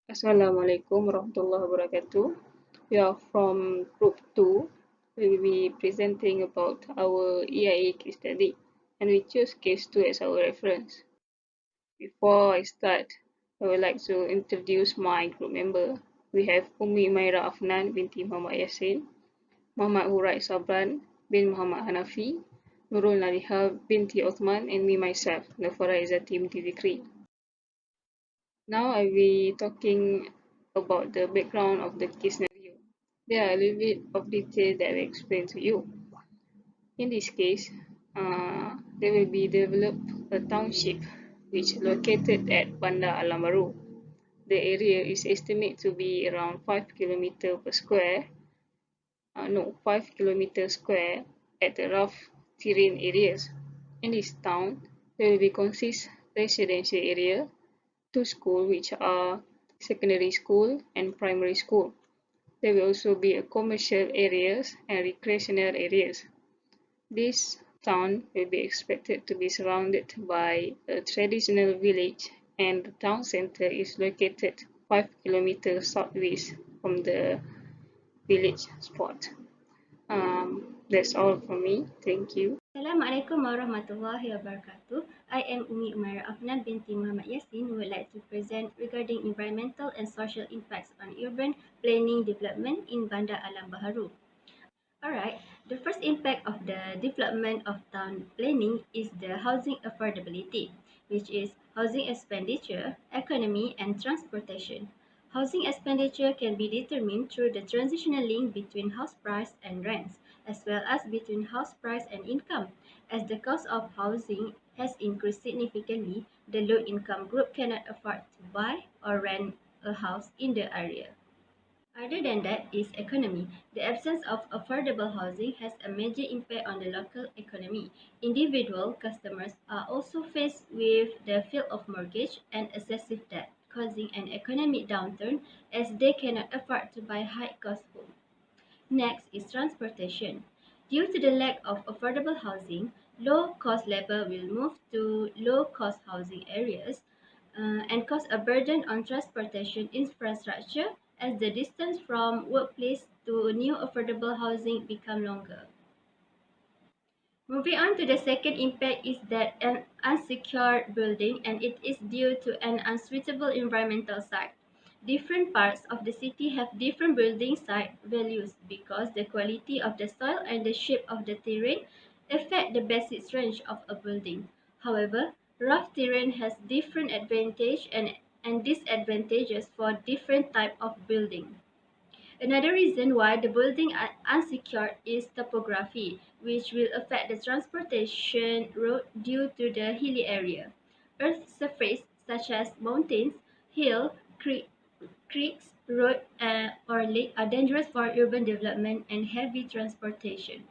Assalamualaikum warahmatullahi wabarakatuh. We are from Group 2. We will be presenting about our EIA case study, and we choose case 2 as our reference. Before I start, I would like to introduce my group member. We have Umi Umaira Afnan binti Muhammad Yasin, Muhammad Hurai Sabran bin Muhammad Hanafi, Nurul Naliha binti Othman, and me myself, Nafara Izzati binti Zikri. Now I will be talking about the background of the case scenario. There are a little bit of detail that I will explain to you. In this case, there will be developed a township which is located at Bandar Alam Baharu. The area is estimated to be around 5 km per square, 5 km square at the rough terrain areas. In this town, there will be consist residential area, two schools which are secondary school and primary school. There will also be a commercial areas and recreational areas. This town will be expected to be surrounded by a traditional village, and the town center is located 5 kilometers southwest from the village spot. That's all from me. Thank you. Assalamualaikum warahmatullahi wabarakatuh. I am Umi Umaira Afnan binti Muhammad Yasin who would like to present regarding environmental and social impacts on urban planning development in Bandar Alam Baharu. Alright, the first impact of the development of town planning is the housing affordability, which is housing expenditure, economy, and transportation. Housing expenditure can be determined through the transitional link between house price and rents, as well as between house price and income. As the cost of housing has increased significantly, the low income group cannot afford to buy or rent a house in the area. Other than that is economy. The absence of affordable housing has a major impact on the local economy. Individual customers are also faced with the fear of mortgage and excessive debt, causing an economic downturn as they cannot afford to buy high-cost homes. Next is transportation. Due to the lack of affordable housing, low-cost labor will move to low-cost housing areas and cause a burden on transportation infrastructure as the distance from workplace to new affordable housing become longer. Moving on to the second impact is that an unsecured building and it is due to an unsuitable environmental site. Different parts of the city have different building site values because the quality of the soil and the shape of the terrain affect the basic strength of a building. However, rough terrain has different advantages and disadvantages for different type of building. Another reason why the building are unsecured is topography, which will affect the transportation route due to the hilly area. Earth's surface, such as mountains, hill, creeks, road, or lake, are dangerous for urban development and heavy transportation.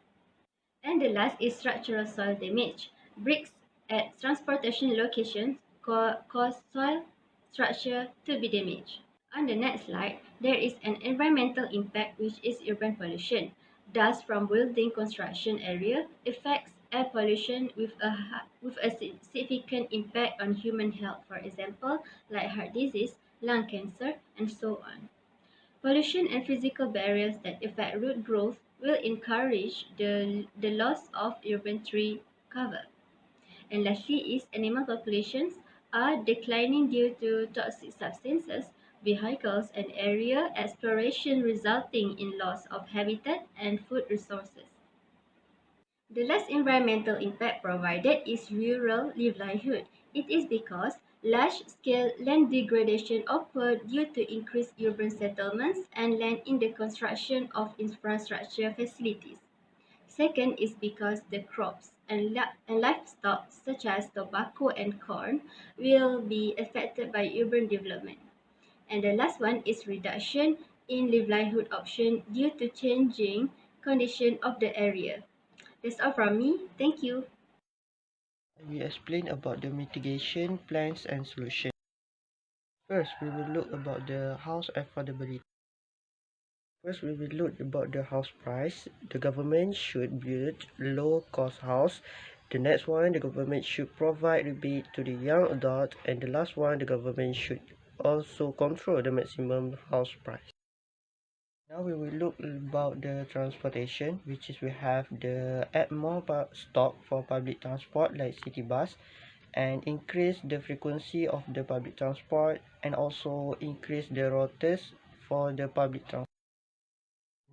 And the last is structural soil damage. Bricks at transportation locations cause soil structure to be damaged. On the next slide, there is an environmental impact which is urban pollution. Dust from building construction area affects air pollution with a significant impact on human health, for example, like heart disease, lung cancer, and so on. Pollution and physical barriers that affect root growth will encourage the loss of urban tree cover. And lastly is animal populations are declining due to toxic substances, vehicles, and area exploration resulting in loss of habitat and food resources. The last environmental impact provided is rural livelihood. It is because large-scale land degradation occurred due to increased urban settlements and land in the construction of infrastructure facilities. Second is because the crops and livestock such as tobacco and corn will be affected by urban development. And the last one is reduction in livelihood option due to changing condition of the area. That's all from me. Thank you. We explain about the mitigation plans and solutions. First, we will look about the house affordability. First, we will look about the house price. The government should build low-cost house. The next one, the government should provide rebate to the young adult. And the last one, the government should also control the maximum house price. Now we will look about the transportation, which is we have the add more stop for public transport like city bus, and increase the frequency of the public transport, and also increase the routes for the public transport.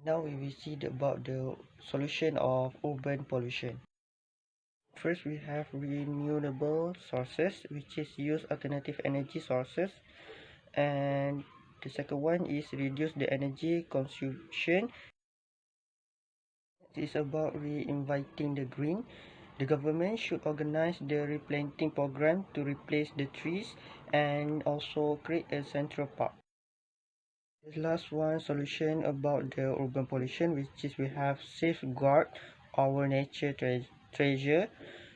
Now we will see about the solution of urban pollution. First, we have renewable sources, which is use alternative energy sources, and the second one is reduce the energy consumption. It is about reinviting the green. The government should organize the replanting program to replace the trees and also create a central park. The last one solution about the urban pollution, which is we have safeguard our nature treasure,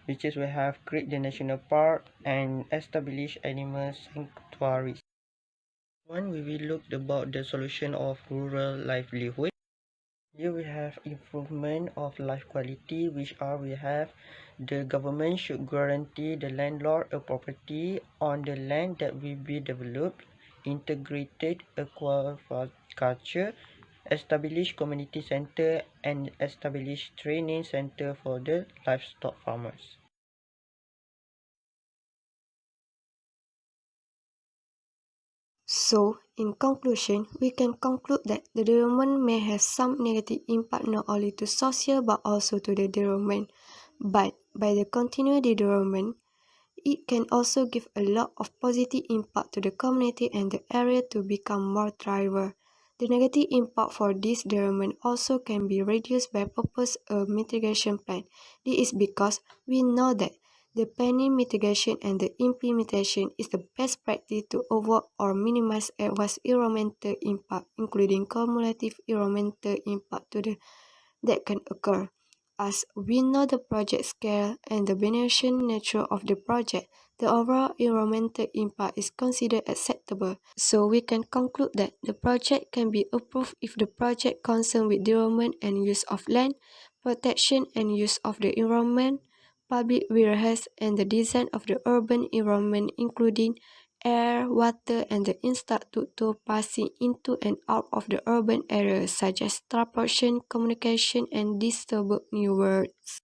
which is we have create the national park and establish animal sanctuaries. One we will look about the solution of rural livelihood. Here we have improvement of life quality, which are we have the government should guarantee the landlord a property on the land that will be developed, integrated aquaculture, establish community center, and establish training center for the livestock farmers. So, in conclusion, we can conclude that the development may have some negative impact not only to social but also to the development. But by the continued development, it can also give a lot of positive impact to the community and the area to become more thriving. The negative impact for this development also can be reduced by purpose a mitigation plan. This is because we know that the planning, mitigation, and the implementation is the best practice to avoid or minimize adverse environmental impact, including cumulative environmental impact that can occur. As we know the project scale and the beneficial nature of the project, the overall environmental impact is considered acceptable. So we can conclude that the project can be approved if the project concerned with development and use of land, protection and use of the environment, public warehouse, and the design of the urban environment including air, water, and the infrastructure passing into and out of the urban areas such as transportation, communication, and distributed new words.